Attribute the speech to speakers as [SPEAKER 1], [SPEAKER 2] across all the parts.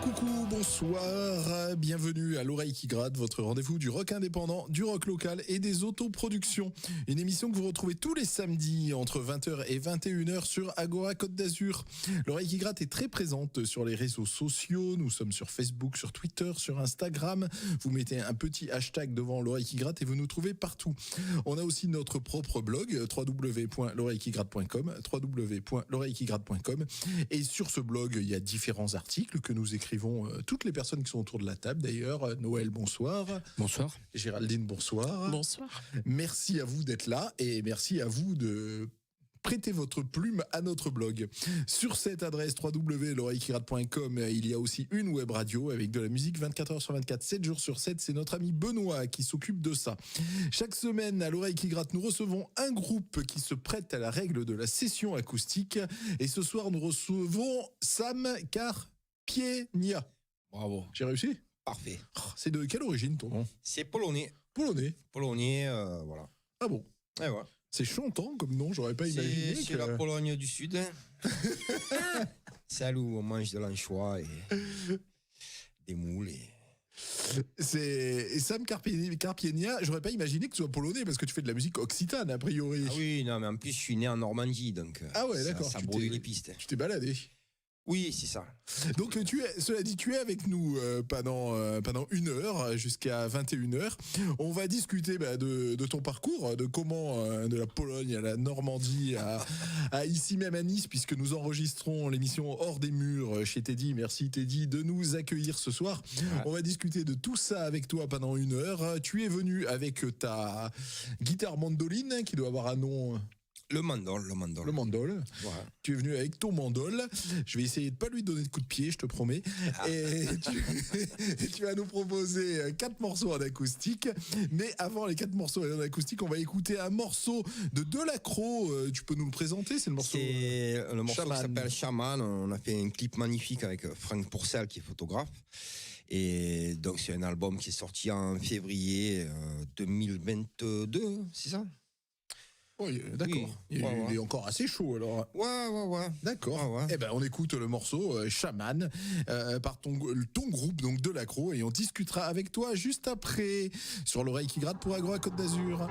[SPEAKER 1] Coucou, bonsoir, bienvenue à l'Oreille qui gratte, votre rendez-vous du rock indépendant, du rock local et des autoproductions. Une émission que vous retrouvez tous les samedis entre 20h et 21h sur Agora Côte d'Azur. L'Oreille qui gratte est très présente sur les réseaux sociaux, nous sommes sur Facebook, sur Twitter, sur Instagram. Vous mettez un petit hashtag devant l'Oreille qui gratte et vous nous trouvez partout. On a aussi notre propre blog, www.l'oreillequigratte.com, www.l'oreillequigratte.com, et sur ce blog, il y a différents articles que nous écrivons toutes les personnes qui sont autour de la table. D'ailleurs, Noël, bonsoir.
[SPEAKER 2] Bonsoir.
[SPEAKER 1] Géraldine, bonsoir.
[SPEAKER 3] Bonsoir.
[SPEAKER 1] Merci à vous d'être là et merci à vous de prêter votre plume à notre blog. Sur cette adresse www.l'oreillequigratte.com, il y a aussi une web radio avec de la musique 24h sur 24, 7 jours sur 7. C'est notre ami Benoît qui s'occupe de ça. Chaque semaine, à l'Oreille qui gratte, nous recevons un groupe qui se prête à la règle de la session acoustique. Et ce soir, nous recevons Sam Karpienia.
[SPEAKER 2] Bravo.
[SPEAKER 1] J'ai réussi ?
[SPEAKER 2] Parfait.
[SPEAKER 1] C'est de quelle origine ton nom ?
[SPEAKER 2] C'est polonais.
[SPEAKER 1] Polonais.
[SPEAKER 2] Polonais, voilà.
[SPEAKER 1] Ah bon ?
[SPEAKER 2] Et voilà.
[SPEAKER 1] C'est chantant comme nom, j'aurais pas imaginé.
[SPEAKER 2] C'est la Pologne du Sud. Celle où on mange de l'anchois et des moules.
[SPEAKER 1] C'est Sam Karpienia, j'aurais pas imaginé que tu sois polonais parce que tu fais de la musique occitane a priori.
[SPEAKER 2] Ah oui, non, mais en plus je suis né en Normandie, donc
[SPEAKER 1] ah ouais, d'accord.
[SPEAKER 2] Ça brouille les pistes.
[SPEAKER 1] Tu t'es baladé.
[SPEAKER 2] Oui, c'est ça.
[SPEAKER 1] Donc cela dit, tu es avec nous pendant 1 heure jusqu'à 21h. On va discuter de ton parcours, de comment de la Pologne à la Normandie à ici même à Nice, puisque nous enregistrons l'émission Hors des murs chez Teddy. Merci Teddy de nous accueillir ce soir. Ouais. On va discuter de tout ça avec toi pendant 1 heure. Tu es venu avec ta guitare mandoline qui doit avoir un nom...
[SPEAKER 2] Le mandol.
[SPEAKER 1] Le mandol. Ouais. Tu es venu avec ton mandol. Je vais essayer de pas lui donner de coups de pied, je te promets. Ah. Et tu vas nous proposer 4 morceaux en acoustique. Mais avant les 4 morceaux en acoustique, on va écouter un morceau de Delacroix. Tu peux nous le présenter ? C'est le morceau.
[SPEAKER 2] C'est le morceau qui s'appelle Shaman. On a fait un clip magnifique avec Franck Pourcel qui est photographe. Et donc c'est un album qui est sorti en février 2022, c'est ça ?
[SPEAKER 1] Oui, d'accord. Oui. Il est encore assez chaud alors.
[SPEAKER 2] Ouais.
[SPEAKER 1] D'accord. Ouais. Eh ben, on écoute le morceau Shaman par ton groupe donc Delacroix et on discutera avec toi juste après sur l'Oreille qui gratte pour Agora Côte d'Azur.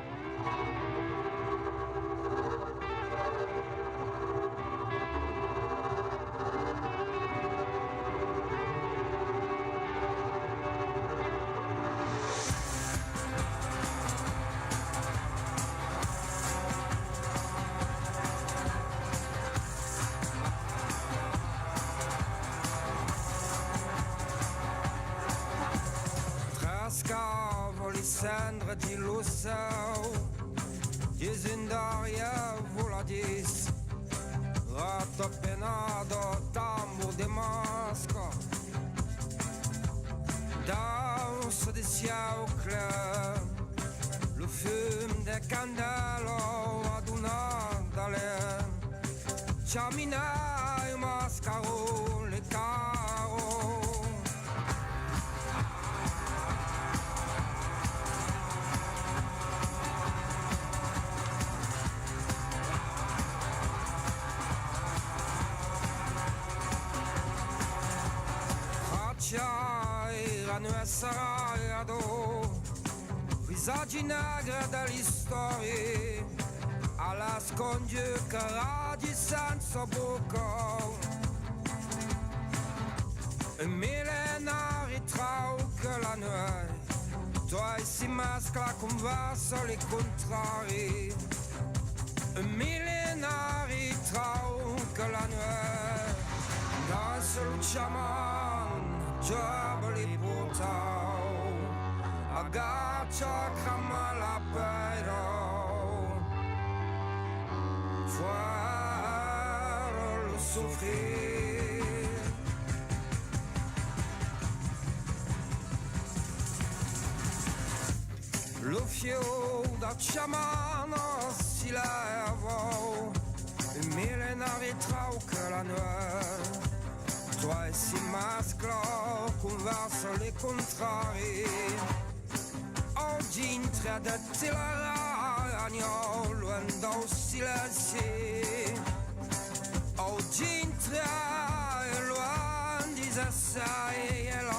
[SPEAKER 4] Sandra di Lussau, Dizendaria voladis, rattopenado tambour de masque, danse des siècles, le fume des candelles adunandale, Chamina mascaro le caro. Erano assarato visaggi negri delle storie alla scongiura di senza bocca e millenari trauche la nuit toi si mescla con verso le contrari e millenari trauche la nuit dans le chaman Giabali portau agaccia camala pero fuera lo soffrir lo fio da sciamano si leva il millenari trauque la nuit toi et si masclo converse les contrari oggi intradatti la ragno loin dal silenzio oggi intra loin di assai yellow.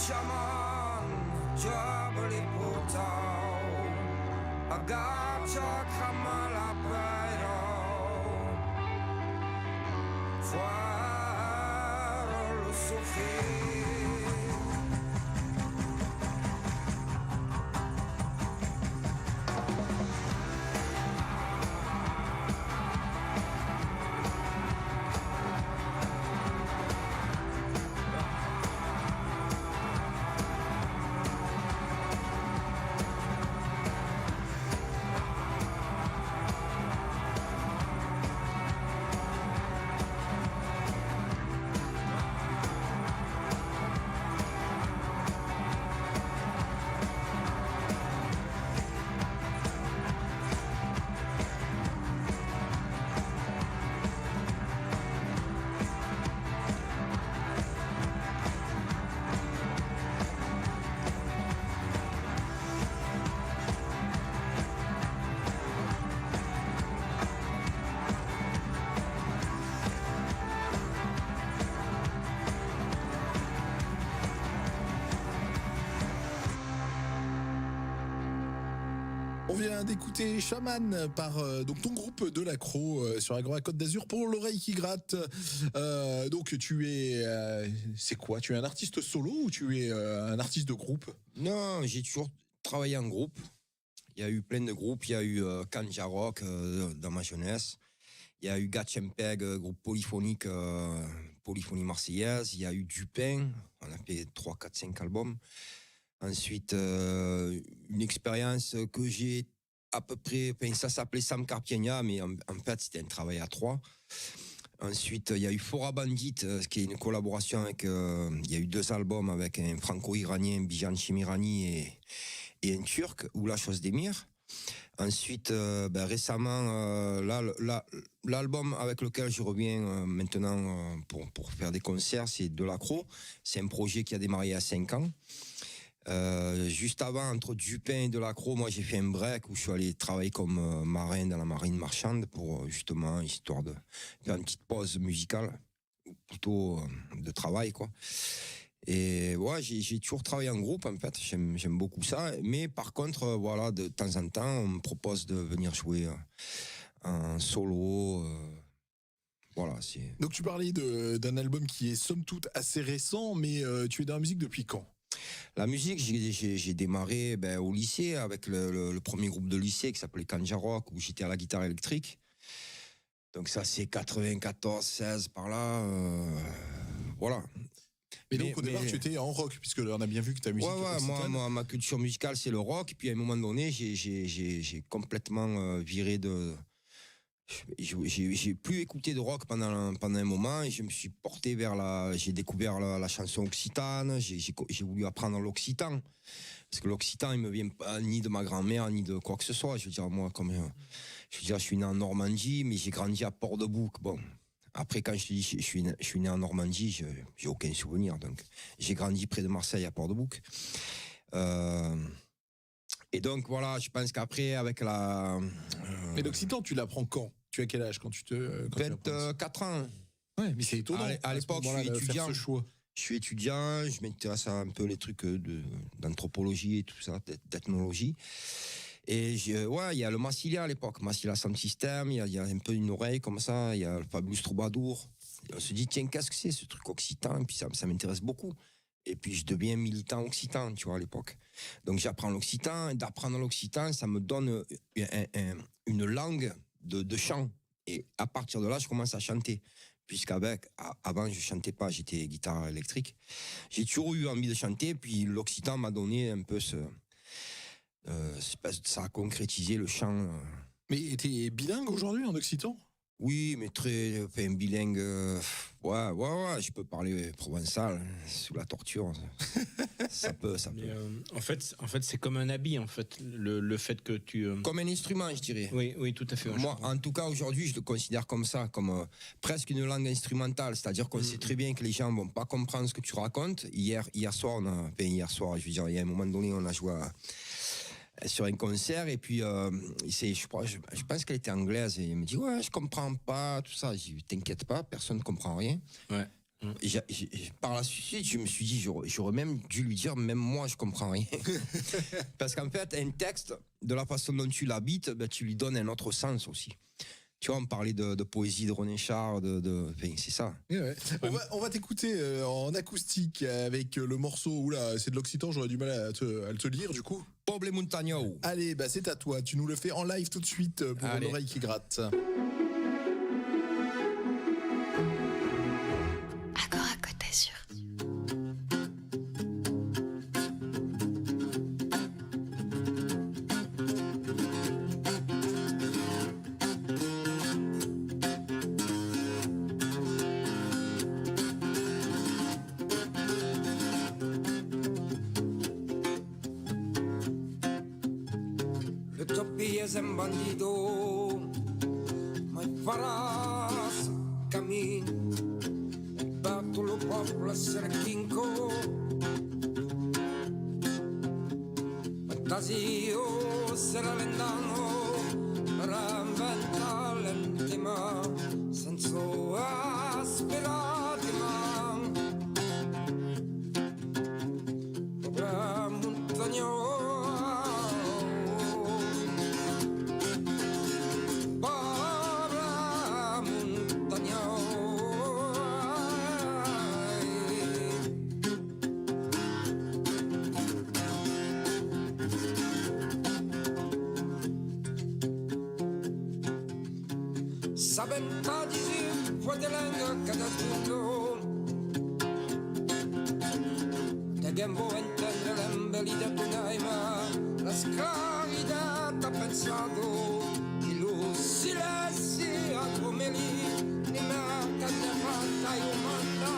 [SPEAKER 4] Shaman, Jabali Putao, Agacha Kamala Pairo, Fuaro Sufi.
[SPEAKER 1] On vient d'écouter Shaman par donc ton groupe de l'Accro sur Agora Côte d'Azur pour l'oreille qui gratte. Donc tu es, c'est quoi? Tu es un artiste solo ou tu es un artiste de groupe?
[SPEAKER 2] Non, j'ai toujours travaillé en groupe. Il y a eu plein de groupes. Il y a eu Kanja Rock dans ma jeunesse. Il y a eu Gatchempeg, groupe polyphonique, polyphonie marseillaise. Il y a eu Dupin. On a fait 3, 4, 5 albums. Ensuite, une expérience que j'ai à peu près... Enfin, ça s'appelait Sam Carpienia, mais en fait, c'était un travail à 3. Ensuite, il y a eu Fora Bandit, qui est une collaboration avec... il y a eu 2 albums avec un franco-iranien, Bijan Chimirani, et un turc, Oula Chozdemir. Ensuite, récemment, l'album avec lequel je reviens maintenant pour faire des concerts, c'est De l'Accro. C'est un projet qui a démarré il y a 5 ans. Juste avant, entre Dupin et De l'Accro, moi j'ai fait un break où je suis allé travailler comme marin dans la marine marchande pour justement, histoire de faire une petite pause musicale, ou plutôt de travail, quoi. Et ouais, j'ai toujours travaillé en groupe, en fait, j'aime beaucoup ça. Mais par contre, voilà, de temps en temps, on me propose de venir jouer en solo. Voilà, c'est...
[SPEAKER 1] Donc tu parlais d'un album qui est somme toute assez récent, mais tu es dans la musique depuis quand?
[SPEAKER 2] La musique, j'ai démarré au lycée avec le premier groupe de lycée qui s'appelait Kanja Rock, où j'étais à la guitare électrique. Donc ça, c'est 94, 16 par là. Voilà.
[SPEAKER 1] Mais donc au départ, tu étais en rock, puisque on a bien vu que ta musique...
[SPEAKER 2] Ouais, moi, ma culture musicale, c'est le rock. Puis à un moment donné, j'ai complètement viré de... J'ai plus écouté de rock pendant un moment et je me suis porté vers j'ai découvert la chanson occitane, j'ai voulu apprendre l'occitan parce que l'occitan il me vient pas ni de ma grand-mère ni de quoi que ce soit. Je veux dire, moi je suis né en Normandie mais j'ai grandi à Port-de-Bouc. Bon, après quand je te dis je suis né en Normandie, j'ai aucun souvenir, donc j'ai grandi près de Marseille à Port-de-Bouc. Et donc voilà, je pense qu'après avec
[SPEAKER 1] Mais l'occitan, tu l'apprends quand? Tu as quel âge quand tu
[SPEAKER 2] 24 ans.
[SPEAKER 1] Ouais, mais c'est étonnant.
[SPEAKER 2] À l'époque, je suis étudiant. Je suis étudiant, je m'intéresse à un peu les trucs d'anthropologie et tout ça, d'ethnologie. Et il y a le Massilia à l'époque, Massilia Sound System, il y a un peu une oreille comme ça, il y a le Fabulous Troubadour. Et on se dit, tiens, qu'est-ce que c'est ce truc occitan? Et puis ça m'intéresse beaucoup. Et puis je deviens militant occitan, tu vois, à l'époque. Donc j'apprends l'occitan, et d'apprendre l'occitan, ça me donne une langue de chant. Et à partir de là, je commence à chanter. Puisqu'avant, je chantais pas, j'étais guitare électrique. J'ai toujours eu envie de chanter, puis l'occitan m'a donné un peu ça a concrétisé le chant.
[SPEAKER 1] Mais t'es bilingue aujourd'hui en occitan?
[SPEAKER 2] Oui, mais bilingue. Ouais, je peux parler provençal sous la torture. ça peut.
[SPEAKER 3] Mais, en fait, c'est comme un habit, en fait, le fait que tu.
[SPEAKER 2] Comme un instrument, je dirais.
[SPEAKER 3] Oui, tout à fait.
[SPEAKER 2] Moi, en tout cas, aujourd'hui, je le considère comme ça, comme presque une langue instrumentale. C'est-à-dire qu'on sait très bien que les gens vont pas comprendre ce que tu racontes. Hier soir, je veux dire, il y a un moment donné, on a joué sur un concert et puis je pense qu'elle était anglaise et elle me dit ouais, je comprends pas tout ça. Je dis t'inquiète pas, personne ne comprend rien.
[SPEAKER 3] Ouais.
[SPEAKER 2] Et par la suite, je me suis dit j'aurais même dû lui dire même moi je comprends rien. Parce qu'en fait un texte, de la façon dont tu l'habites, tu lui donnes un autre sens aussi. Tu vois, on parlait de poésie de René Char, c'est ça.
[SPEAKER 1] Ouais. On va t'écouter en acoustique avec le morceau. Oula, c'est de l'occitan, j'aurais du mal à te lire du coup.
[SPEAKER 2] Poble Montagno.
[SPEAKER 1] Allez, c'est à toi. Tu nous le fais en live tout de suite pour l'oreille qui gratte.
[SPEAKER 5] Agora Côte d'Azur.
[SPEAKER 4] És un bandido, mai faràs camí, per tot el poble serà quinco. Fantasio serà l'endano, per inventar l'entima, sense esperar demà. Pobre muntanyó, Saventaggi fuori dell'anga cadascuno te gambo entendre l'embellita tunaima la scarità t'ha pensato che lo silenzio a come lì ni merca de fatta e umana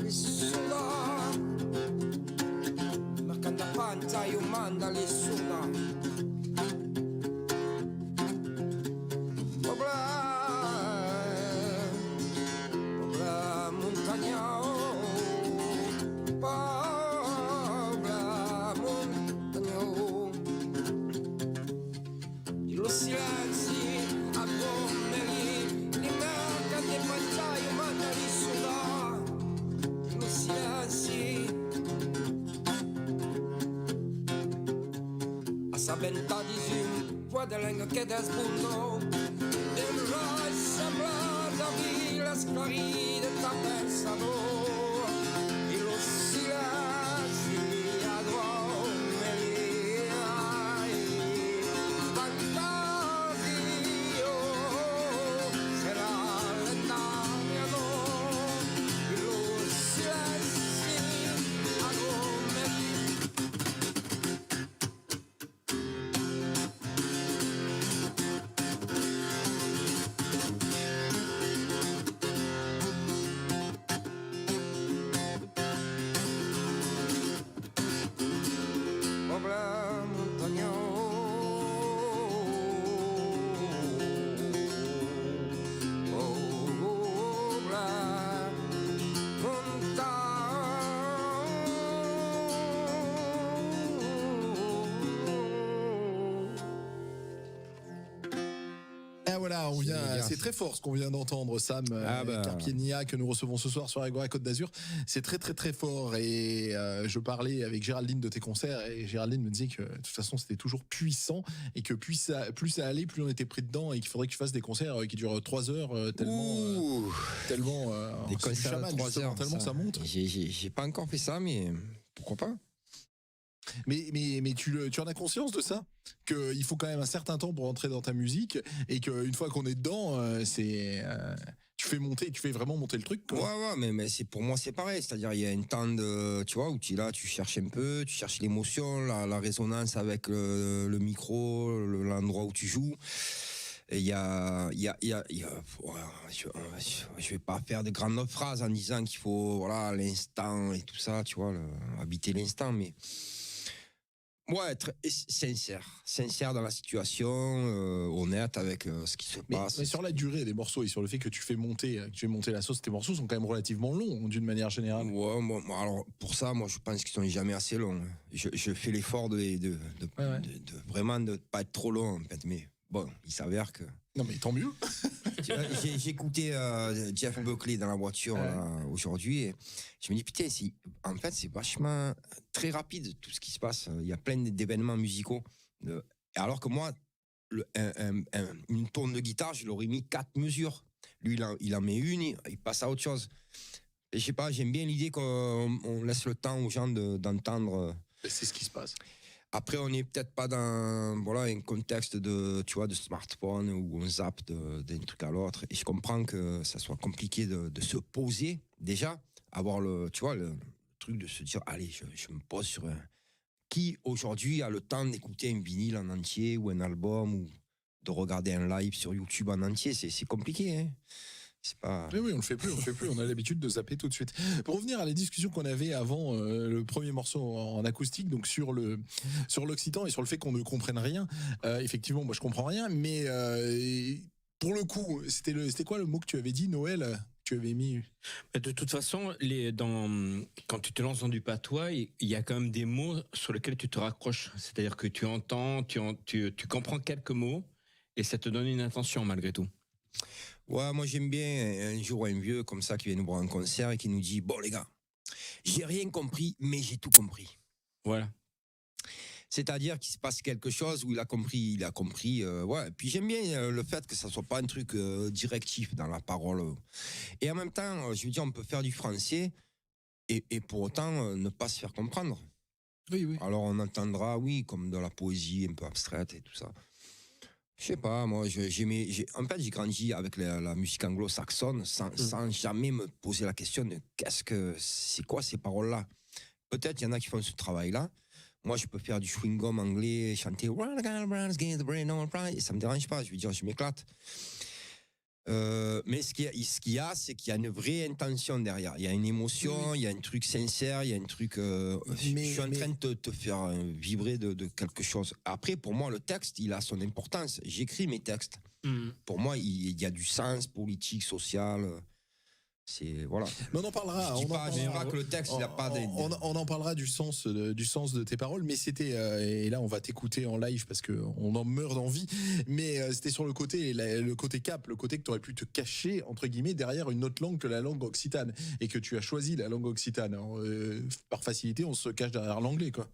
[SPEAKER 4] rissuda merca de fatta e umana rissuda Saventadissimo, fuori dell'anga che da spunto e mi vai sembrata vi la sparita t'ha pensato e lo silenzio a come lì fantasio sarà l'endano e lo silenzio a come lì.
[SPEAKER 1] Voilà, c'est très fort ce qu'on vient d'entendre, Sam Carpienia, que nous recevons ce soir sur Agora Côte d'Azur. C'est très très très fort et je parlais avec Géraldine de tes concerts et Géraldine me disait que de toute façon c'était toujours puissant et que plus ça allait, plus on était pris dedans et qu'il faudrait que tu fasses des concerts qui durent 3 heures tellement
[SPEAKER 2] des concerts de 3 heures
[SPEAKER 1] tellement ça monte.
[SPEAKER 2] J'ai pas encore fait ça, mais pourquoi pas.
[SPEAKER 1] Mais tu en as conscience de ça, qu'il faut quand même un certain temps pour entrer dans ta musique et qu'une fois qu'on est dedans, tu tu fais vraiment monter le truc, quoi.
[SPEAKER 2] Ouais, mais c'est pour moi c'est pareil, c'est-à-dire il y a un temps de, tu vois, où tu es là, tu cherches un peu, tu cherches l'émotion, la résonance avec le micro, l'endroit où tu joues. Et il y a voilà, je vais pas faire de grandes phrases en disant qu'il faut, voilà, l'instant et tout ça, tu vois, habiter l'instant, mais ouais, être sincère dans la situation, honnête avec ce qui se passe.
[SPEAKER 1] Mais sur la durée des morceaux et sur le fait que tu fais monter la sauce, tes morceaux sont quand même relativement longs d'une manière générale.
[SPEAKER 2] Ouais, moi, alors pour ça, moi je pense qu'ils sont jamais assez longs. Je fais l'effort de vraiment de pas être trop long en fait, mais bon, il s'avère que.
[SPEAKER 1] Non mais tant mieux.
[SPEAKER 2] J'ai écouté Jeff Buckley dans la voiture là, aujourd'hui et je me dis putain, en fait c'est vachement très rapide tout ce qui se passe. Il y a plein d'événements musicaux. Alors que moi, une tonne de guitare, je l'aurais mis 4 mesures. Lui, il en met une, il passe à autre chose. Et je sais pas, j'aime bien l'idée qu'on laisse le temps aux gens d'entendre.
[SPEAKER 1] C'est ce qui se passe.
[SPEAKER 2] Après, on n'est peut-être pas dans un contexte de smartphone où on zappe d'un truc à l'autre. Et je comprends que ça soit compliqué de se poser déjà, avoir le truc de se dire, allez, je me pose sur un... Qui aujourd'hui a le temps d'écouter un vinyle en entier ou un album ou de regarder un live sur YouTube en entier? C'est compliqué, hein. C'est pas...
[SPEAKER 1] Oui, on le fait plus. On a l'habitude de zapper tout de suite. Pour revenir à la discussion qu'on avait avant le premier morceau en acoustique, donc sur l'occitan et sur le fait qu'on ne comprenne rien. Effectivement, moi je comprends rien, mais pour le coup, c'était quoi le mot que tu avais dit, Noël? Tu avais mis.
[SPEAKER 3] De toute façon, quand tu te lances dans du patois, il y a quand même des mots sur lesquels tu te raccroches. C'est-à-dire que tu entends, tu comprends quelques mots et ça te donne une intention malgré tout.
[SPEAKER 2] Ouais, moi j'aime bien un jour un vieux comme ça qui vient nous voir en concert et qui nous dit, bon les gars, j'ai rien compris, mais j'ai tout compris.
[SPEAKER 3] Voilà.
[SPEAKER 2] C'est-à-dire qu'il se passe quelque chose où il a compris. Ouais. Puis j'aime bien le fait que ça soit pas un truc directif dans la parole. Et en même temps, je veux dire, on peut faire du français et pour autant ne pas se faire comprendre.
[SPEAKER 1] Oui.
[SPEAKER 2] Alors on entendra, oui, comme de la poésie un peu abstraite et tout ça. Je sais pas, moi, en fait, j'ai grandi avec la musique anglo-saxonne sans jamais me poser la question de c'est quoi ces paroles-là? Peut-être il y en a qui font ce travail-là. Moi, je peux faire du chewing-gum anglais, chanter et ça me dérange pas. Je veux dire, je m'éclate. Mais ce qu'il y a, c'est qu'il y a une vraie intention derrière. Il y a une émotion, il y a un truc sincère, il y a un truc. Je suis en train de te faire vibrer de quelque chose. Après, pour moi, le texte, il a son importance. J'écris mes textes. Pour moi, il y a du sens politique, social. C'est voilà.
[SPEAKER 1] Mais on en parlera.
[SPEAKER 2] Je dis pas que le texte il a pas.
[SPEAKER 1] On en parlera du sens de tes paroles, mais c'était et là on va t'écouter en live parce que on en meurt d'envie. Mais c'était sur le côté cap, le côté que tu aurais pu te cacher entre guillemets derrière une autre langue que la langue occitane et que tu as choisi la langue occitane. Alors, par facilité, on se cache derrière l'anglais, quoi.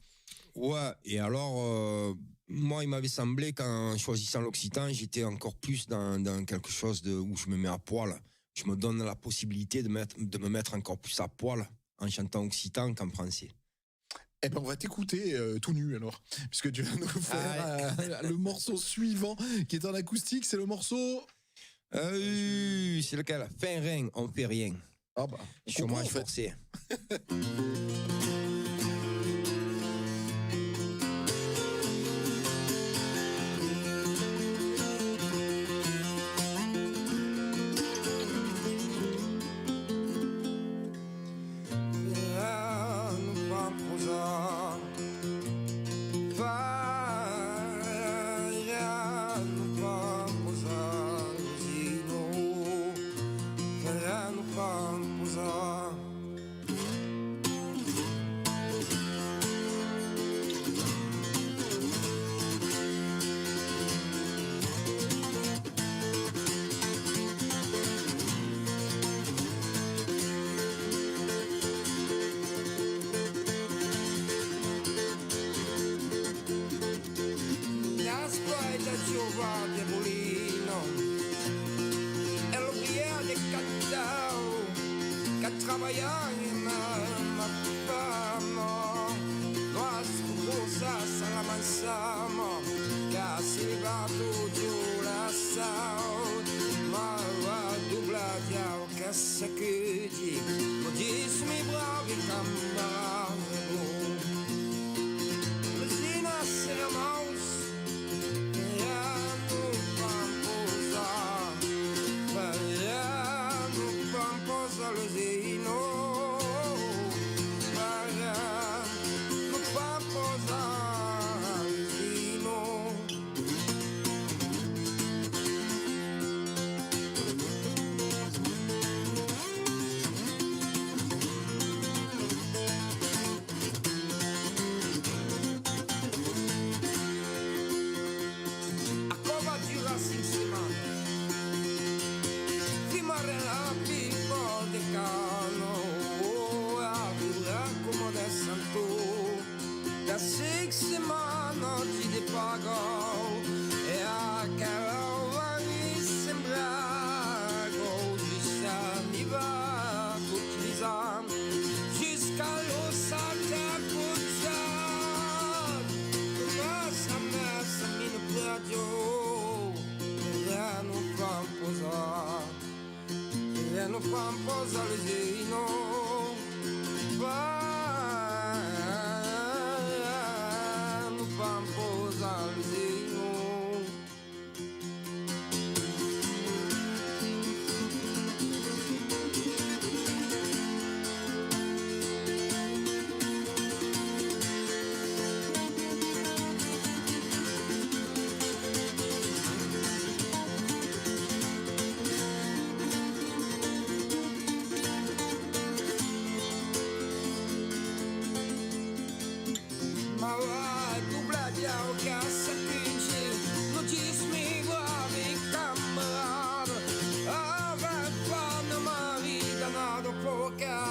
[SPEAKER 2] Ouais. Et alors. Moi, il m'avait semblé qu'en choisissant l'occitan, j'étais encore plus dans quelque chose où je me mets à poil. Je me donne la possibilité de me mettre encore plus à poil en chantant occitan qu'en français.
[SPEAKER 1] Eh ben, on va t'écouter tout nu alors, puisque tu vas nous faire le morceau suivant qui est en acoustique. C'est le morceau.
[SPEAKER 2] C'est lequel? Fin rien, on fait rien.
[SPEAKER 1] Ah bah,
[SPEAKER 2] chômage forcé.
[SPEAKER 4] Casi va tu la sao, ma va dubla ya. Insima non ti pago e a carovani sembrago ci staniva tutti gli esami jusqu'à lo salta pucciato ma sa mino piaggio non fa posare non fa posare l'usino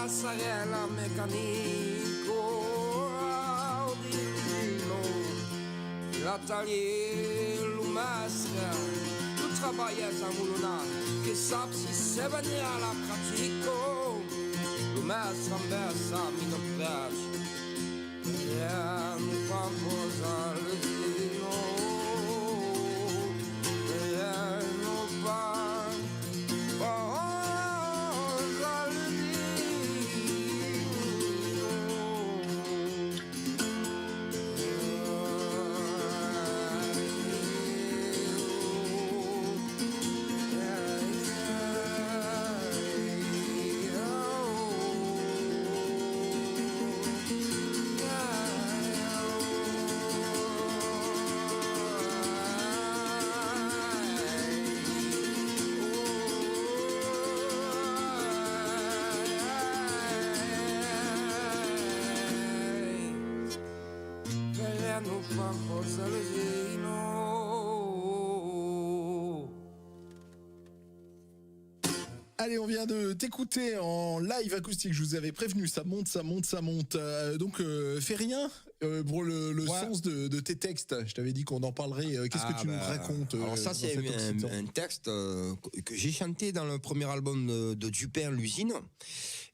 [SPEAKER 4] Sarella meccanico Audino l'atelier l'umasca tu travailles à Moulona che saps si se venir à la pratique l'umasca inversa mi non piace non fa posa le dino non fa
[SPEAKER 1] Allez, on vient de t'écouter en live acoustique. Je vous avais prévenu, ça monte, ça monte, ça monte. Donc, fais rien pour le sens de tes textes. Je t'avais dit qu'on en parlerait. Qu'est-ce que tu nous racontes
[SPEAKER 2] Alors ça, c'est un texte que j'ai chanté dans le premier album de Dupin, l'usine.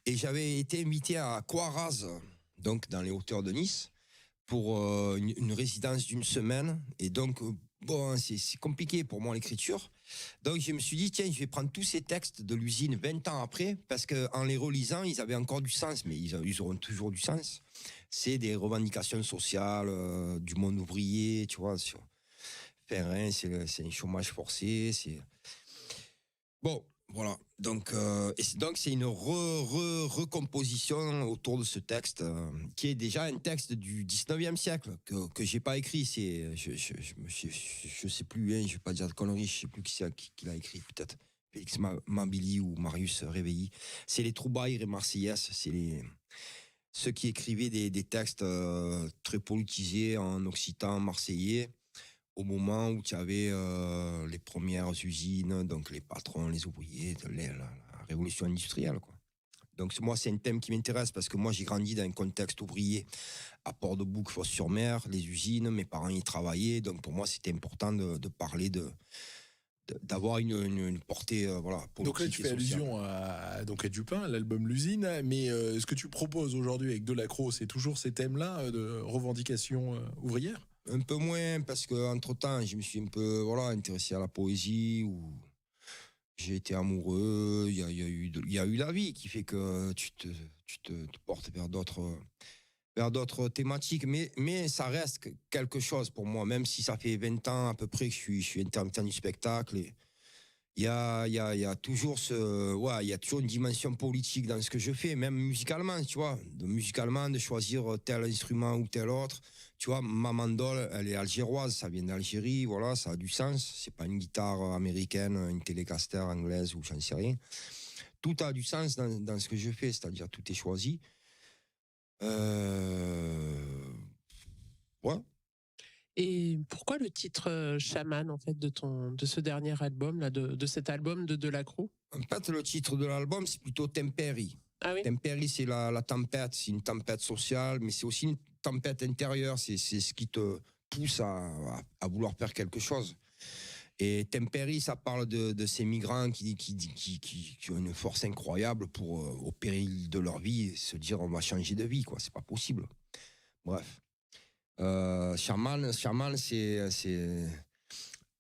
[SPEAKER 2] Et j'avais été invité à Coiraz, donc dans les hauteurs de Nice, pour une résidence d'une semaine. Et donc, bon, c'est compliqué pour moi l'écriture. Donc je me suis dit, tiens, je vais prendre tous ces textes de l'usine 20 ans après, parce qu'en les relisant, ils avaient encore du sens, mais ils auront toujours du sens. C'est des revendications sociales, du monde ouvrier, tu vois. Ferrin, c'est un chômage forcé, c'est... Bon, voilà. Donc c'est une recomposition autour de ce texte, qui est déjà un texte du 19e siècle, que j'ai pas écrit. Je sais plus, hein, je vais pas dire de conneries, je sais plus qui l'a écrit, peut-être Félix Mabili ou Marius Réveilly. C'est les Troubadours et Marseillaises, c'est ceux qui écrivaient des textes très politisés en occitan marseillais, au moment où tu avais les premières usines, donc les patrons, les ouvriers, la révolution industrielle, quoi. Donc moi, c'est un thème qui m'intéresse parce que moi, j'ai grandi dans un contexte ouvrier à Port-de-Bouc, Fos-sur-Mer, les usines, mes parents y travaillaient, donc pour moi, c'était important de parler d'avoir une portée politique.
[SPEAKER 1] Donc là, tu fais allusion à Dupin, l'album L'usine, mais ce que tu proposes aujourd'hui avec Delacroix, c'est toujours ces thèmes-là de revendication ouvrière?
[SPEAKER 2] Un peu moins, parce qu'entre-temps, je me suis un peu intéressé à la poésie, ou j'ai été amoureux, il y a eu la vie qui fait que tu te portes vers d'autres thématiques, mais ça reste quelque chose pour moi, même si ça fait 20 ans à peu près que je suis intermittent du spectacle. Et il y a toujours il y a toujours une dimension politique dans ce que je fais, même musicalement, tu vois. Musicalement, de choisir tel instrument ou tel autre. Tu vois, ma mandole, elle est algéroise, ça vient d'Algérie, voilà, ça a du sens. C'est pas une guitare américaine, une Telecaster anglaise ou j'en sais rien. Tout a du sens dans ce que je fais, c'est-à-dire tout est choisi. Ouais.
[SPEAKER 6] Et pourquoi le titre Chaman, en fait, de ce dernier album, là, de cet album de Delacroix?
[SPEAKER 2] En fait, le titre de l'album, c'est plutôt Tempéry.
[SPEAKER 6] Ah oui.
[SPEAKER 2] Tempéry, c'est la tempête, c'est une tempête sociale, mais c'est aussi tempête intérieure, c'est ce qui te pousse à vouloir faire quelque chose. Et Temperi, ça parle de ces migrants qui ont une force incroyable pour, au péril de leur vie, se dire on va changer de vie, quoi. C'est pas possible. Bref. Shaman,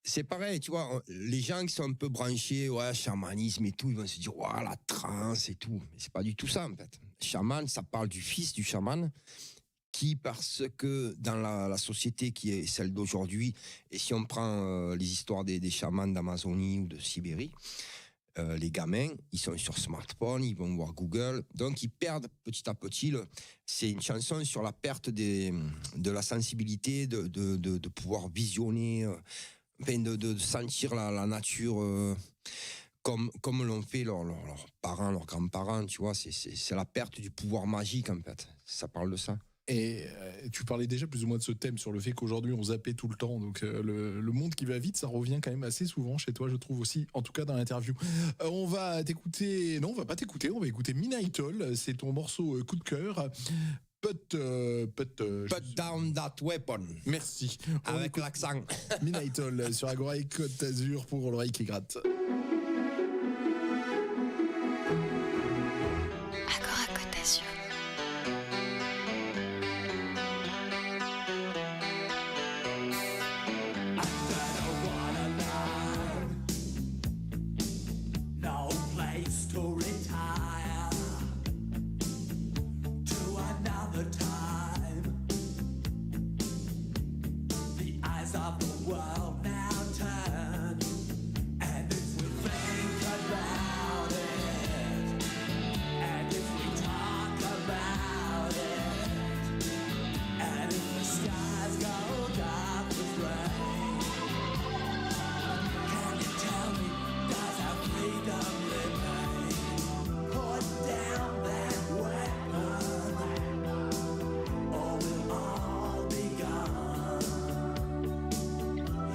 [SPEAKER 2] c'est pareil, tu vois. Les gens qui sont un peu branchés, ouais, chamanisme et tout, ils vont se dire, ouais, la transe et tout. Mais c'est pas du tout ça, en fait. Shaman, ça parle du fils du chaman, qui, parce que dans la société qui est celle d'aujourd'hui, et si on prend les histoires des chamans d'Amazonie ou de Sibérie, les gamins, ils sont sur smartphone, ils vont voir Google, donc ils perdent petit à petit. C'est une chanson sur la perte de la sensibilité, de pouvoir visionner, de sentir la nature comme l'ont fait leurs parents, leurs grands-parents, tu vois. C'est la perte du pouvoir magique, en fait. Ça parle de ça.
[SPEAKER 1] Et tu parlais déjà plus ou moins de ce thème sur le fait qu'aujourd'hui on zappait tout le temps, donc le monde qui va vite, ça revient quand même assez souvent chez toi, je trouve aussi, en tout cas dans l'interview. On va t'écouter, non on va pas t'écouter, on va écouter Minaitol, c'est ton morceau coup de cœur. Put
[SPEAKER 2] down that weapon.
[SPEAKER 1] Merci.
[SPEAKER 2] Avec l'accent.
[SPEAKER 1] Minaitol sur Agora et Côte d'Azur pour l'oreille qui gratte.
[SPEAKER 5] Agora Côte d'Azur.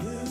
[SPEAKER 7] Yeah.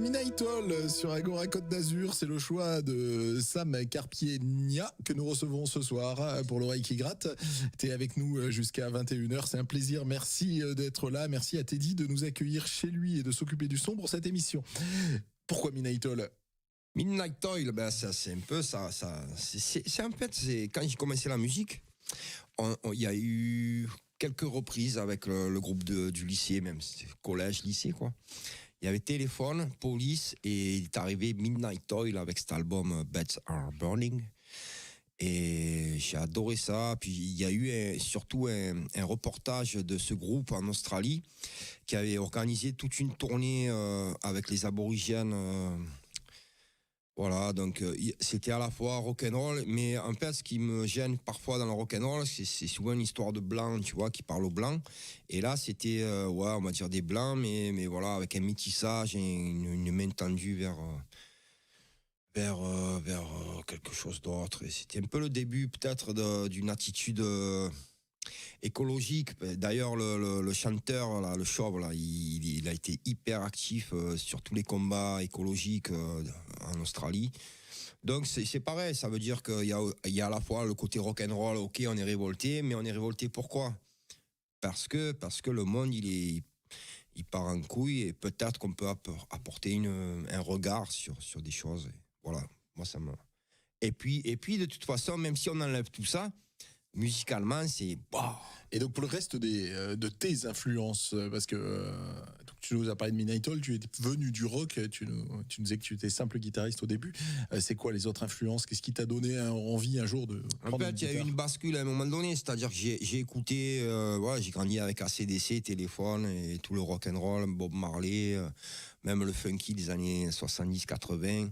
[SPEAKER 1] Minaitol sur Agora Côte d'Azur. C'est le choix de Sam Carpier-Nia que nous recevons ce soir pour l'oreille qui gratte. T'es avec nous jusqu'à 21h. C'est un plaisir. Merci d'être là. Merci à Teddy de nous accueillir chez lui et de s'occuper du son pour cette émission. Pourquoi Minaitol?
[SPEAKER 2] Midnight Oil, ben c'est un peu ça. C'est en fait, c'est quand j'ai commencé la musique, il y a eu quelques reprises avec le groupe du lycée, même collège, lycée quoi. Il y avait Téléphone, Police et il est arrivé Midnight Oil avec cet album Beds Are Burning. Et j'ai adoré ça. Puis il y a eu surtout un reportage de ce groupe en Australie qui avait organisé toute une tournée avec les aborigènes. Voilà, donc c'était à la fois rock'n'roll, mais en fait, ce qui me gêne parfois dans le rock'n'roll, c'est souvent une histoire de blancs, tu vois, qui parlent aux blancs. Et là, c'était, on va dire des blancs, mais voilà, avec un métissage et une main tendue vers quelque chose d'autre. Et c'était un peu le début, peut-être, d'une attitude écologique. D'ailleurs, le chanteur, là, le chauve, là, il a été hyper actif sur tous les combats écologiques en Australie. Donc c'est pareil, ça veut dire qu'il y a à la fois le côté rock'n'roll, ok, on est révolté, mais on est révolté pourquoi ? Parce que le monde, il part en couille et peut-être qu'on peut apporter un regard sur des choses. Et voilà, moi ça me... Et puis de toute façon, même si on enlève tout ça, musicalement, c'est... Bah.
[SPEAKER 1] Et donc, pour le reste de tes influences, parce que tu nous as parlé de Minaitol, tu es venu du rock, tu nous disais que tu étais simple guitariste au début. C'est quoi les autres influences? Qu'est-ce qui t'a donné envie un jour de prendre
[SPEAKER 2] En fait, il y a eu une bascule à un moment donné, c'est-à-dire que j'ai écouté, j'ai grandi avec AC/DC, Téléphone et tout le rock'n'roll, Bob Marley, même le funky des années 70-80.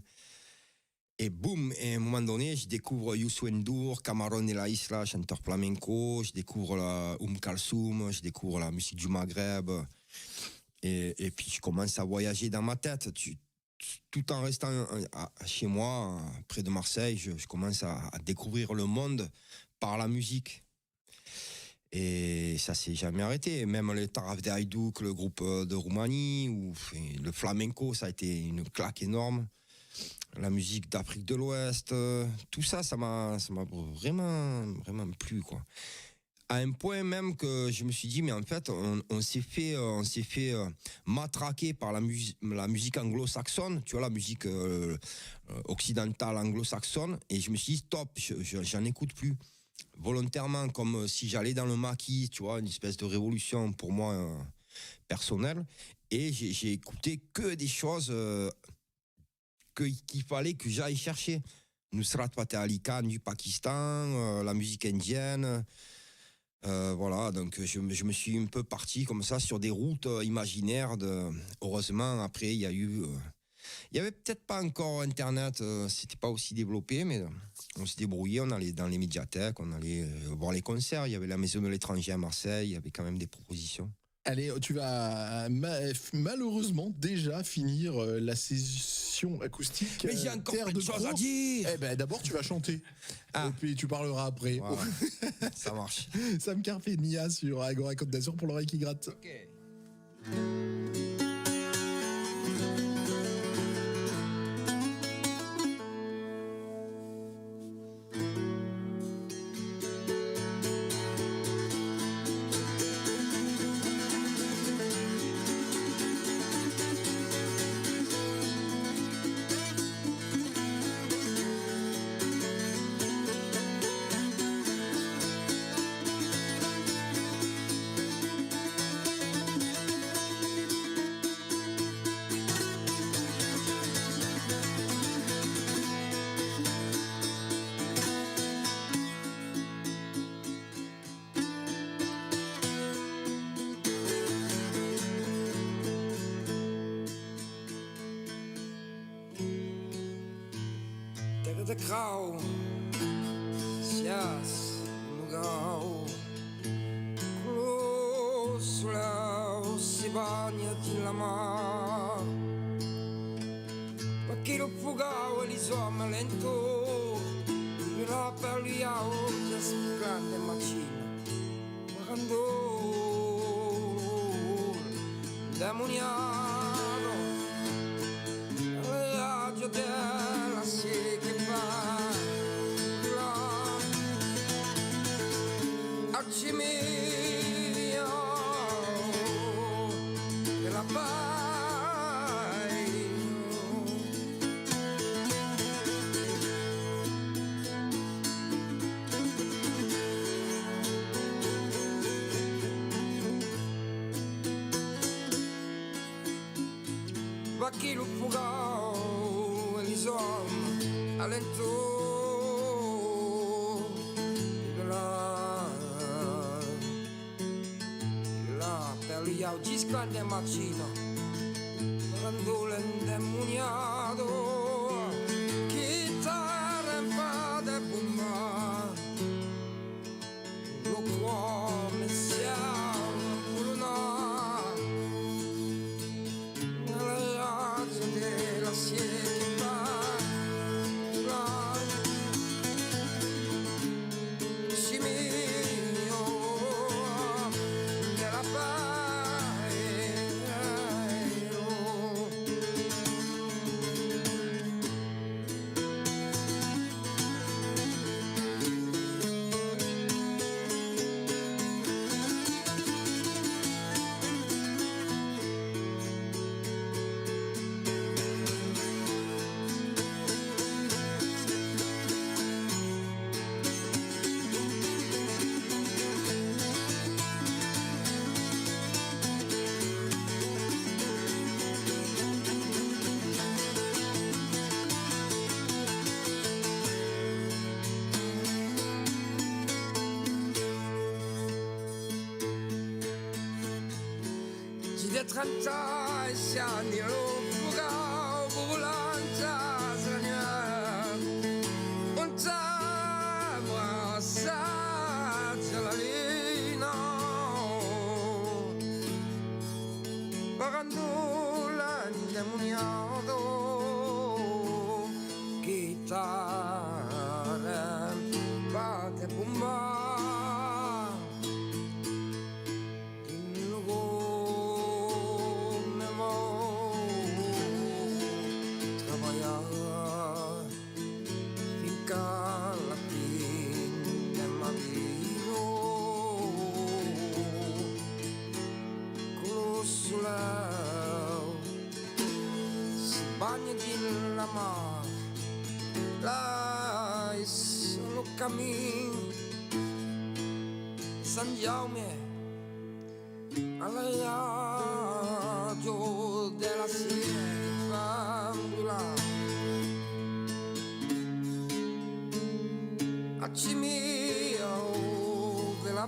[SPEAKER 2] Et boum, et à un moment donné, je découvre Youssou N'Dour, Camarón de la Isla, chanteur flamenco, je découvre la Kalsoum, je découvre la musique du Maghreb. Et puis je commence à voyager dans ma tête. Tout en restant chez moi, près de Marseille, je commence à découvrir le monde par la musique. Et ça s'est jamais arrêté. Même le Taraf de Haïdouk, le groupe de Roumanie, ou le flamenco, ça a été une claque énorme. La musique d'Afrique de l'Ouest, tout ça, ça m'a vraiment, vraiment plu, quoi. À un point même que je me suis dit, mais en fait, on s'est fait matraquer par la musique anglo-saxonne, tu vois, la musique occidentale anglo-saxonne, et je me suis dit, stop, j'en écoute plus. Volontairement, comme si j'allais dans le maquis, tu vois, une espèce de révolution pour moi personnelle, et j'ai écouté que des choses... qu'il fallait que j'aille chercher. Nusrat Fateh Ali Khan du Pakistan, la musique indienne. Voilà, donc je me suis un peu parti comme ça sur des routes imaginaires. Heureusement, après, il y avait peut-être pas encore Internet, c'était pas aussi développé, mais on se débrouillait, on allait dans les médiathèques, on allait voir les concerts. Il y avait la Maison de l'Étranger à Marseille, il y avait quand même des propositions.
[SPEAKER 1] Allez, tu vas malheureusement déjà finir la session acoustique.
[SPEAKER 2] Mais j'ai encore plein de choses à dire.
[SPEAKER 1] Eh ben, d'abord, tu vas chanter. Et puis, tu parleras après.
[SPEAKER 2] Ouais. Ça marche.
[SPEAKER 1] Sam Carpier-Nia sur Agora Côte d'Azur pour l'oreille qui gratte.
[SPEAKER 2] Okay.
[SPEAKER 4] de grau, sias no grau, closula si bagna di la mar, ma chi lo fugao e li somma lento, mi la per lui a oggi è grande macina, ma quando demoniato, chi lo fugò e l'isom all'entro là per gli augi scande macino randole indemoniato chitarra in fade bomba lo cuore siamo una nella razza della sieta si mio della de 36 anni lo fugavo volanza straniera un tamo assaggia la lina parandula indemoniato chitarra bate bomba bagno di la mar là è solo cammino San Jaume alla radio della sera a Cimio della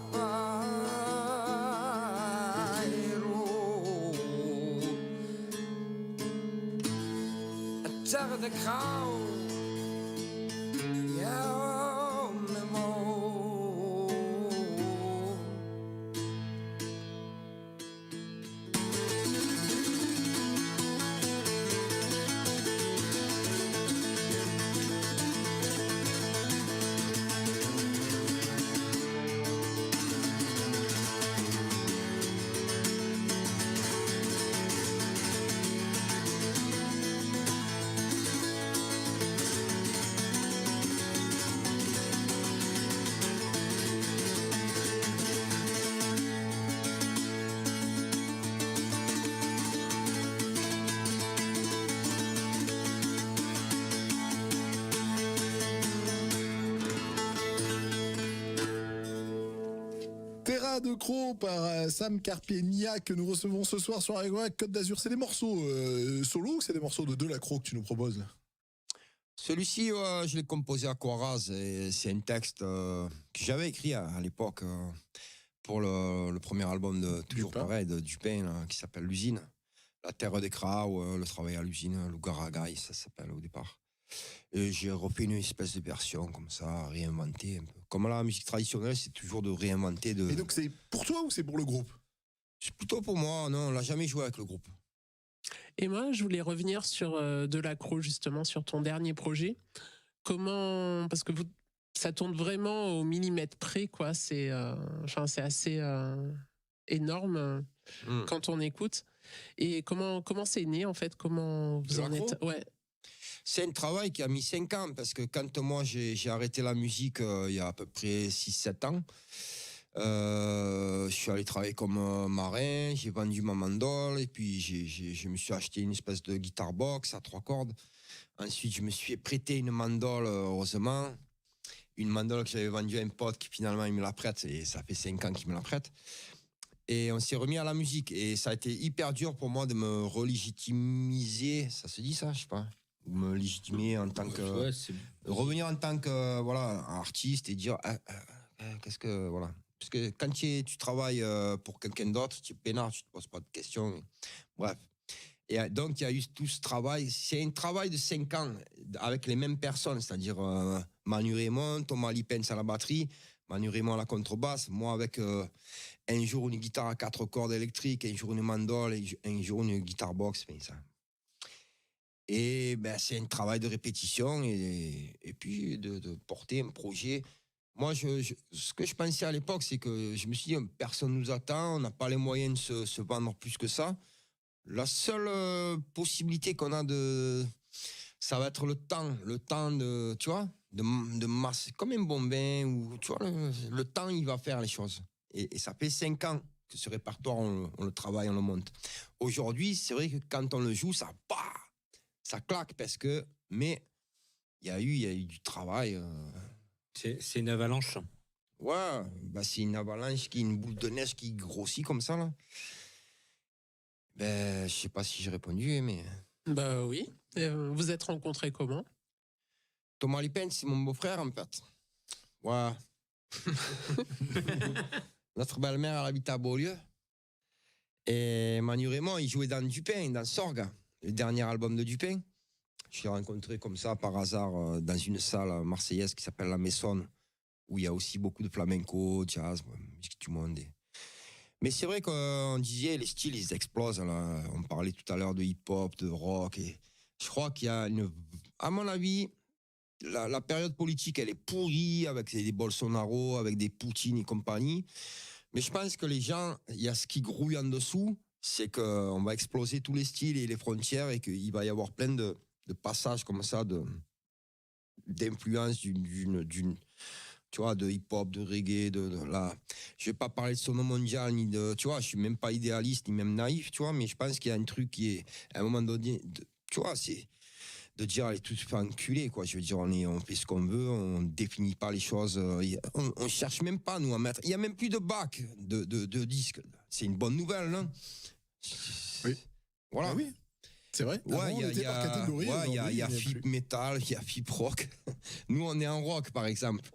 [SPEAKER 4] Terre de Grau, ja, memo.
[SPEAKER 1] Terra de Croc par Sam Carpegna que nous recevons ce soir sur Aregoa Côte d'Azur. C'est des morceaux solo ou c'est des morceaux de Delacroix que tu nous proposes?
[SPEAKER 2] Celui-ci, je l'ai composé à Coiraz et c'est un texte que j'avais écrit à l'époque pour le premier album de toujours pareil de Dupin là, qui s'appelle L'usine, La terre des Crao, le travail à l'usine, Lugaragaï, ça s'appelle au départ. Et j'ai refait une espèce de version comme ça, réinventée un peu. Comme la musique traditionnelle, c'est toujours de réinventer.
[SPEAKER 1] Et donc c'est pour toi ou c'est pour le groupe?
[SPEAKER 2] C'est plutôt pour moi, non, on l'a jamais joué avec le groupe.
[SPEAKER 6] Et moi, je voulais revenir sur Delacroix, justement, sur ton dernier projet. Comment, parce que ça tourne vraiment au millimètre près, quoi. C'est assez énorme quand on écoute. Et comment c'est né, en fait? Comment vous en êtes? Ouais.
[SPEAKER 2] C'est un travail qui a mis 5 ans, parce que quand moi j'ai arrêté la musique il y a à peu près 6-7 ans, je suis allé travailler comme marin, j'ai vendu ma mandole, et puis je me suis acheté une espèce de guitare box à 3 cordes. Ensuite, je me suis prêté une mandole, heureusement, une mandole que j'avais vendue à un pote qui finalement il me la prête, et ça fait 5 ans qu'il me la prête. Et on s'est remis à la musique. Et ça a été hyper dur pour moi de me relégitimiser. Ça se dit ça, je sais pas. Ou me légitimer en tant que... revenir en tant que artiste et dire... qu'est-ce que... Voilà. Parce que quand tu travailles pour quelqu'un d'autre, tu es peinard, tu te poses pas de questions. Bref. Et donc, il y a eu tout ce travail. C'est un travail de 5 ans avec les mêmes personnes, c'est-à-dire Manu Raymond, Thomas Lipens à la batterie, Manu Raymond à la contrebasse, moi avec un jour une guitare à 4 cordes électriques, un jour une mandole, un jour une guitare box, ça. Et ben, c'est un travail de répétition et puis de porter un projet. Moi, ce que je pensais à l'époque, c'est que je me suis dit, personne ne nous attend, on n'a pas les moyens de se vendre plus que ça. La seule possibilité qu'on a ça va être le temps de, tu vois, de masse, comme un bon vin, ou tu vois, le temps, il va faire les choses. Et ça fait 5 ans que ce répertoire, on le travaille, on le monte. Aujourd'hui, c'est vrai que quand on le joue, ça claque mais il y a eu du travail.
[SPEAKER 3] C'est une avalanche.
[SPEAKER 2] Ouais, bah c'est une avalanche une boule de neige qui grossit comme ça, là. Ben, je sais pas si j'ai répondu, mais...
[SPEAKER 6] Bah oui. Vous êtes rencontrés comment?
[SPEAKER 2] Thomas Lipens, c'est mon beau-frère, en fait. Ouais. Notre belle-mère, elle habite à Beaulieu. Et Manu Raymond, il jouait dans Dupin, dans Sorgue, le dernier album de Dupin. Je l'ai rencontré comme ça, par hasard, dans une salle marseillaise qui s'appelle La Maison, où il y a aussi beaucoup de flamenco, jazz, musique du monde. Mais c'est vrai qu'on disait, les styles, ils explosent. Là. On parlait tout à l'heure de hip-hop, de rock. Et je crois qu'il y a à mon avis, la période politique, elle est pourrie avec des Bolsonaro, avec des Poutine et compagnie. Mais je pense que les gens, il y a ce qui grouille en dessous, c'est qu'on va exploser tous les styles et les frontières et qu'il va y avoir plein de passages comme ça, d'influence d'une tu vois, de hip-hop, de reggae, là. Je vais pas parler de sono mondial, ni de, tu vois, je suis même pas idéaliste, ni même naïf, tu vois, mais je pense qu'il y a un truc qui est, à un moment donné, tu vois, c'est de dire, allez, tout se fait enculer, quoi. Je veux dire, on fait ce qu'on veut, on définit pas les choses, on cherche même pas, nous, à mettre, il y a même plus de bac de disques. C'est une bonne nouvelle, non?
[SPEAKER 1] Oui.
[SPEAKER 2] Voilà.
[SPEAKER 1] Ah oui. C'est vrai.
[SPEAKER 2] Ouais, il y a FIP Metal, il y a FIP Rock. Nous, on est en rock, par exemple.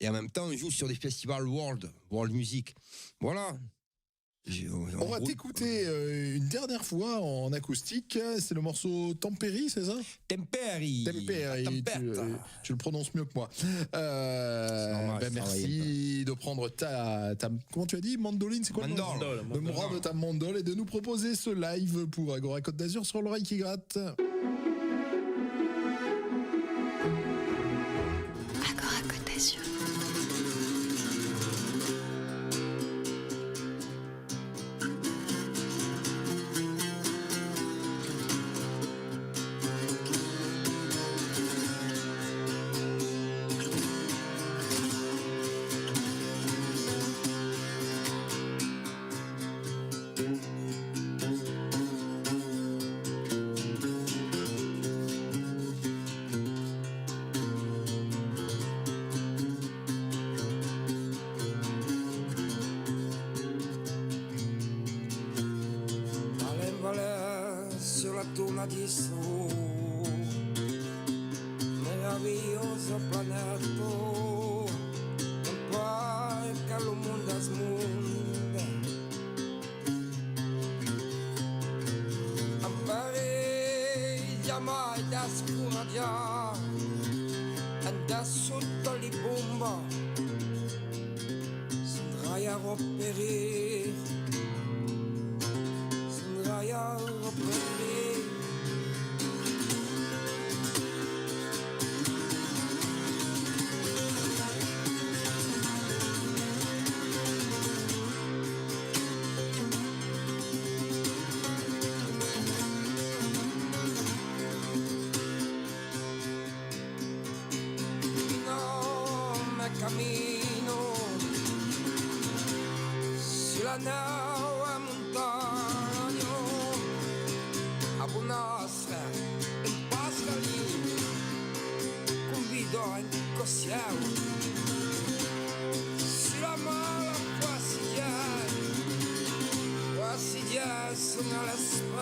[SPEAKER 2] Et en même temps, on joue sur des festivals World Music. Voilà.
[SPEAKER 1] On va t'écouter une dernière fois en acoustique. C'est le morceau Temperi, c'est ça?
[SPEAKER 2] Temperi.
[SPEAKER 1] Tu le prononces mieux que moi.
[SPEAKER 2] Normal,
[SPEAKER 1] merci de prendre ta comment tu as dit, mandoline, c'est quoi?
[SPEAKER 3] Mandole.
[SPEAKER 1] De me rendre ta mandole et de nous proposer ce live pour Agora Côte d'Azur sur l'oreille qui gratte.
[SPEAKER 5] Agora Côte d'Azur.
[SPEAKER 4] Paradiso, meraviglioso pianeta, non puoi che lo mondo smonda. Ampariglia mai da scuragia, andà sotto li bomba, sandrai a rompere, sandrai a rompere. Camino sulla nave montagna a Bonastra in Pascalino convido in Cossiero sulla mala quasi nell'espre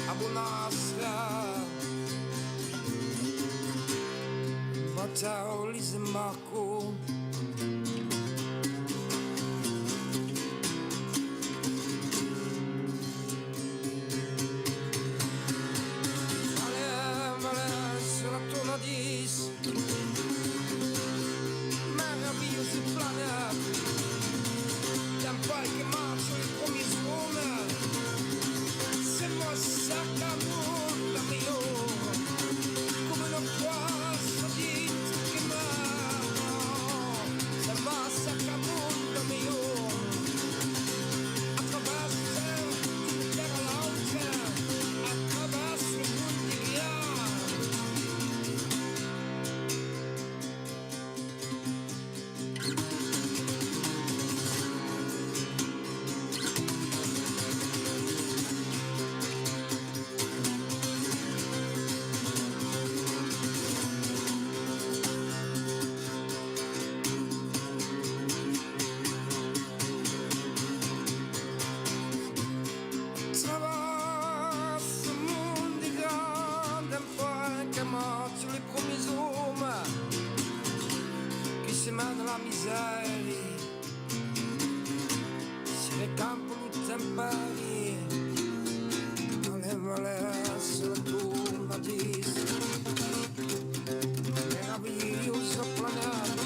[SPEAKER 4] a buonasera Matteo Lise Marco Vale sur la tournadis merveilleuse planète d'un pas qui marche les premiers jours c'est moi ça qu'amour la meilleure comme une poisse dite qui meurt c'est moi ça qu'amour la meilleure à travers une terre à l'autre à travers le monde d'hier traverse le monde des grands d'un point qui marche sur les premiers hommes qui se mettent dans la misère sur les camps de tempérie dans les vallées sur la tournadis merveilleuse planète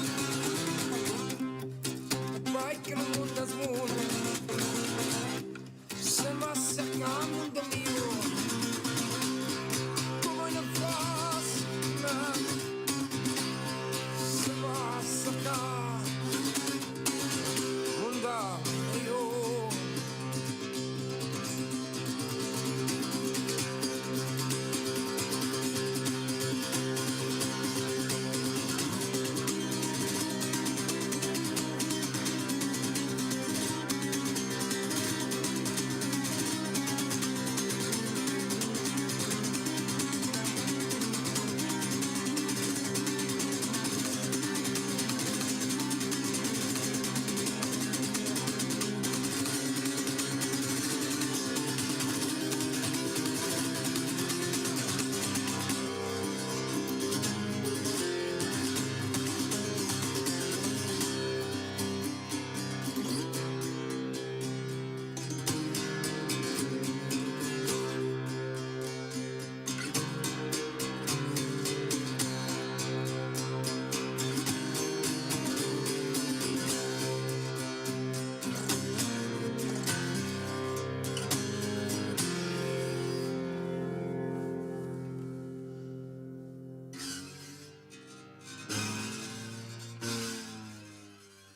[SPEAKER 4] mai che non mondo smondo se massacra il mondo mio come una fascina se massacra il mondo mio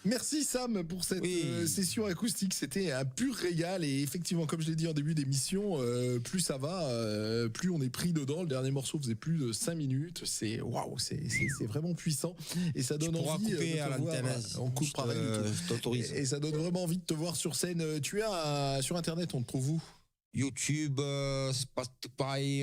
[SPEAKER 1] Merci Sam pour cette session acoustique, c'était un pur régal et effectivement comme je l'ai dit en début d'émission, plus ça va, plus on est pris dedans. Le dernier morceau faisait plus de 5 minutes, c'est waouh, c'est vraiment puissant et ça donne envie de te voir. On coupera rien du tout. Et ça donne vraiment envie de te voir sur scène. Tu es sur internet, on te trouve où?
[SPEAKER 2] YouTube, Spotify,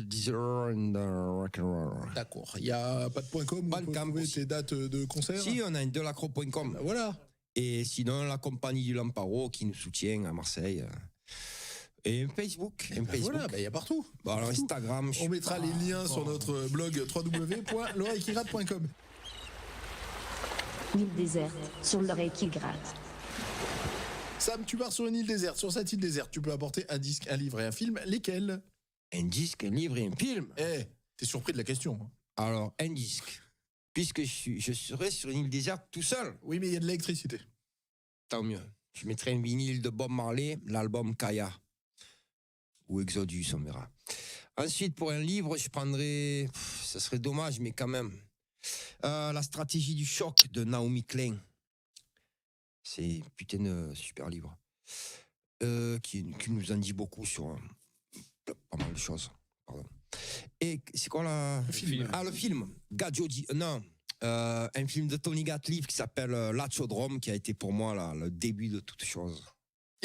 [SPEAKER 2] Deezer and Rock'n'Roll.
[SPEAKER 1] D'accord. Il n'y a pas de .com où on peut trouver tes dates de concert?
[SPEAKER 2] Si, on a une delacro.com.
[SPEAKER 1] Voilà.
[SPEAKER 2] Et sinon, la compagnie du Lamparo qui nous soutient à Marseille. Et un Facebook.
[SPEAKER 1] Voilà, il y a partout.
[SPEAKER 2] Bon, alors Instagram.
[SPEAKER 1] On mettra les liens sur notre blog www.l'oreille-qui-gratte.com.
[SPEAKER 7] Île déserte, sur l'oreille qui gratte.
[SPEAKER 1] Sam, tu pars sur une île déserte. Sur cette île déserte, tu peux apporter un disque, un livre et un film. Lesquels?
[SPEAKER 2] Un disque, un livre et un film.
[SPEAKER 1] T'es surpris de la question.
[SPEAKER 2] Alors, un disque. Puisque je serai sur une île déserte tout seul.
[SPEAKER 1] Oui, mais il y a de l'électricité.
[SPEAKER 2] Tant mieux. Je mettrai un vinyle de Bob Marley, l'album Kaya. Ou Exodus, on verra. Ensuite, pour un livre, je prendrai... ça serait dommage, mais quand même. La stratégie du choc de Naomi Klein. C'est putain de super livre. Qui nous en dit beaucoup sur pas mal de choses. Pardon. Et c'est quoi le film? Ah, le film. Un film de Tony Gatliff qui s'appelle L'Achodrome, qui a été pour moi le début de toute chose.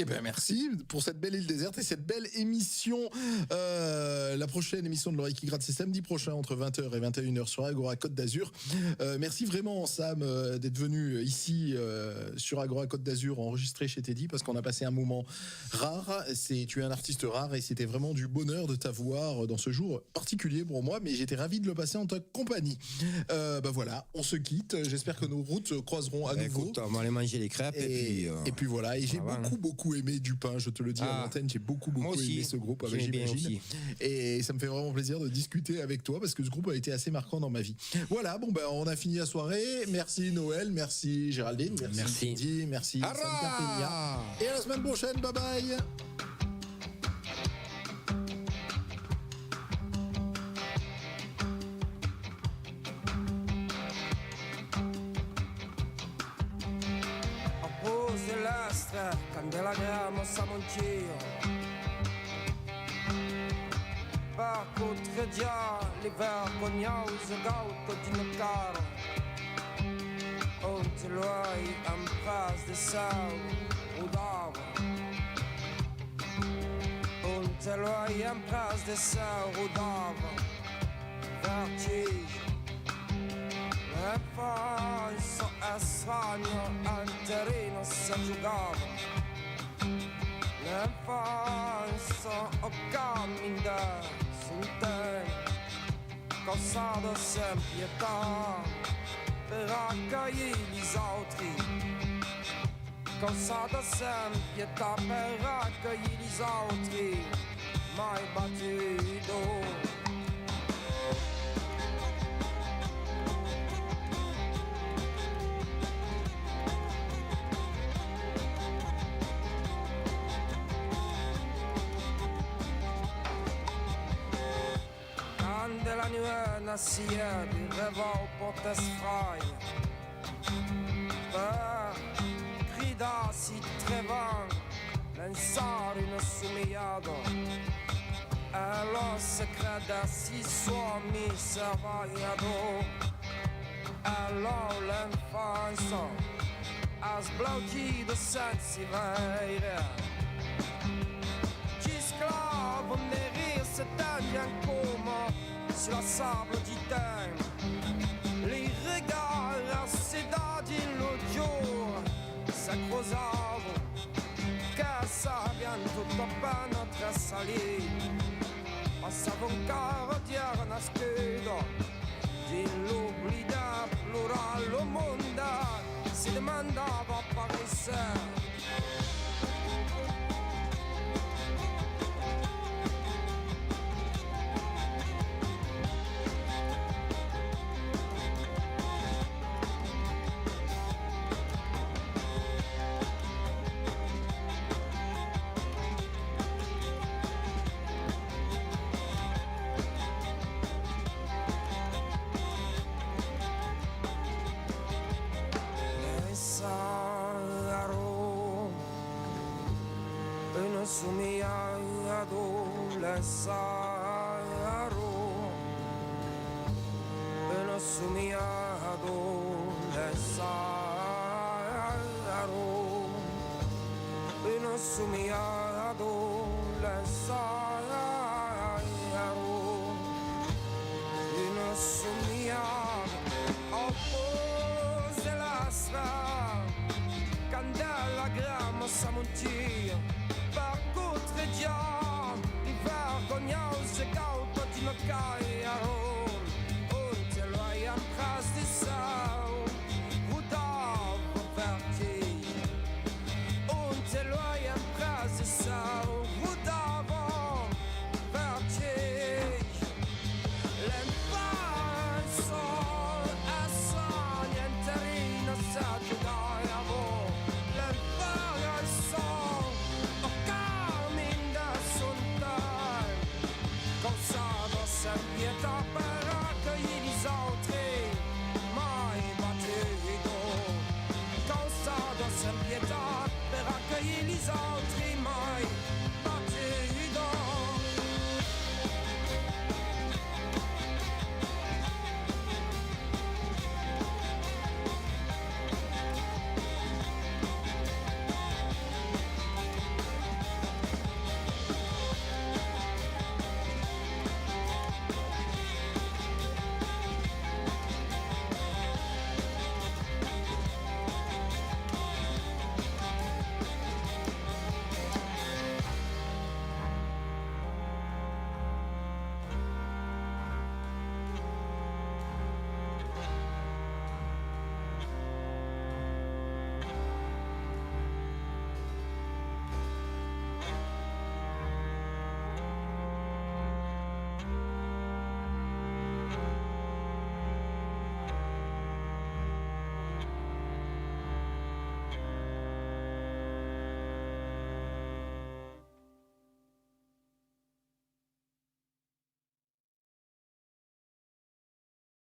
[SPEAKER 1] Eh ben merci pour cette belle île déserte et cette belle émission. La prochaine émission de l'Oreille qui gratte, c'est samedi prochain entre 20h et 21h sur Agora Côte d'Azur. Merci vraiment Sam d'être venu ici sur Agora Côte d'Azur enregistrer chez Teddy parce qu'on a passé un moment rare. Tu es un artiste rare et c'était vraiment du bonheur de t'avoir dans ce jour particulier pour moi, mais j'étais ravi de le passer en ta compagnie. Voilà, on se quitte. J'espère que nos routes croiseront à nouveau.
[SPEAKER 2] Écoute, on va aller manger les crêpes
[SPEAKER 1] et puis voilà. Et j'ai beaucoup aimé Dupin, je te le dis à l'antenne, j'ai beaucoup aimé ce groupe avec J'imagine. Et ça me fait vraiment plaisir de discuter avec toi parce que ce groupe a été assez marquant dans ma vie. Voilà, on a fini la soirée. Merci Noël, merci Géraldine, merci Didi, merci Sam Carpegna. Et à la semaine prochaine, bye bye.
[SPEAKER 4] Candelagramo Samontio Parcours già l'hiver cognoso gauto di Nocaro On te l'oi en pras de sau Udava On te l'oi en pras de sau Udava Vertige L'infanzo è sogno anterino si giocava L'infanzo o cammina sul tempo Causato sem pietà per accogliere gli altri Causato sem pietà per accogliere gli altri Mai battuto la nuit nascia di revo potes fraia per gridassi trevan pensare in assumiato e lo secredassi suomi servaiato e lo l'infanzo a sblocchido sensi veire ci sclavo neri se tagli ancora sur la sable du thème les regards assedati l'autre jour s'accrosavano che sappiano tutto appena tra salì passava un carottiere nascosto di l'oblida plurale lo mondo si domandava a Paris somigliato l'essaro e non somigliato l'essaro e non somigliato l'essaro e non somigliato oppose la strada candela grammo samontia Parcours già di vergognoso gauto di Nocaro Und te l'hai en pras di sau Rudavo vertige Und te l'hai en pras di sau Rudavo vertige L'infanzo è sogno interino sa giocare L'infanzo Causato sem pietà per accogliere gli altri mai battuto Causato sem pietà per accogliere gli altri mai